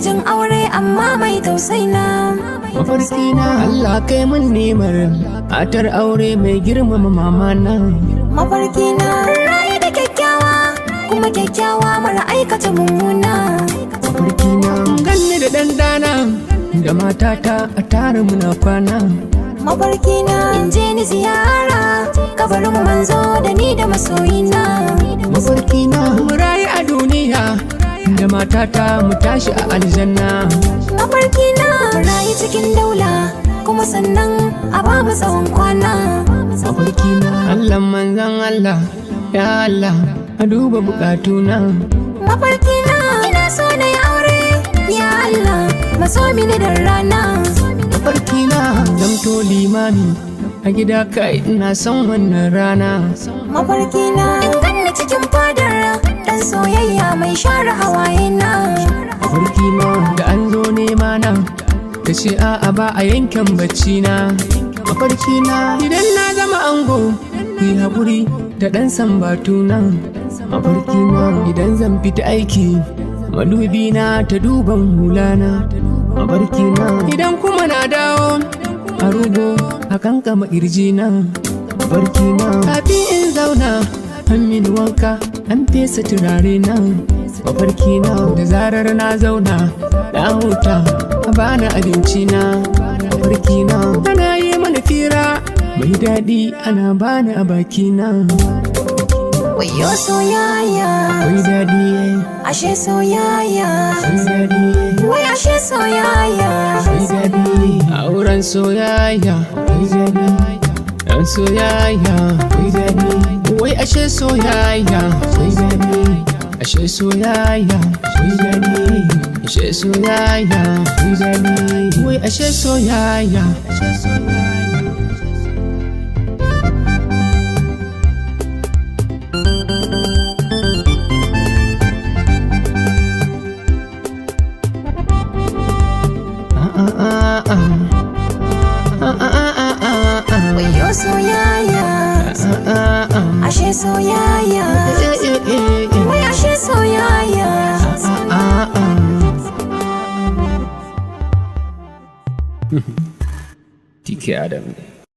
mijin aure amma mai tausaina. Mafarki na Allah kai mun nemar atar aure mai girmama mamana. Mafarki na raye da kyakkyawa kuma kyakkyawa mara aikata mummuna. Mafarki na ganni da dandana da matata a tare muna kwana. Mafarki na in je ni ziyara kabarin manzo da ni da masoyina. Mafarki na mu rayu a duniya da matata mu tashi a aljanna. Mafarki na mu rayu cikin daula kuma sannan a ba mu tsawon kwana. Mafarki na Allah manzan Allah ya Allah a duba bukatuna. Mafarki na ina so na yi aure ya Allah maso mini da rana. Mafarki na zamto limami a gida kai ina son wannan rana. Mafarki na in ganni cikin fadar dan soyayya mai share hawaye na. Mafarki na da an zo nema na ka ce a'a ba a yankin bacci na. Mafarki na idan na zama ango ku yi haƙuri da ɗan sambatu na. Mafarki na idan zan fita aiki madubi na ta duban hulana. Mafarki na idan kuma na dawo a rugo a kankama na. Mafarki na kafin in zauna an mini wanka an fesa turare na. Mafarki na da zarar na zauna na huta a bani abinci na. Mafarki na ana yi mana fira mai daɗi ana bani a baki na. Wayo soyayya Wai daɗi ashe soyayya. wai daɗi Wai ashe soyayya. wai daɗi auren soyayya wai daɗi ɗan soyayya wai daɗi wai ashe soyayya wai daɗi ashe soyayya wai daɗi ashe soyayya wai daɗi wai ashe soyayya. Wayo soyayya ashe soyayya. Wai ashe soyayya. TK Adam.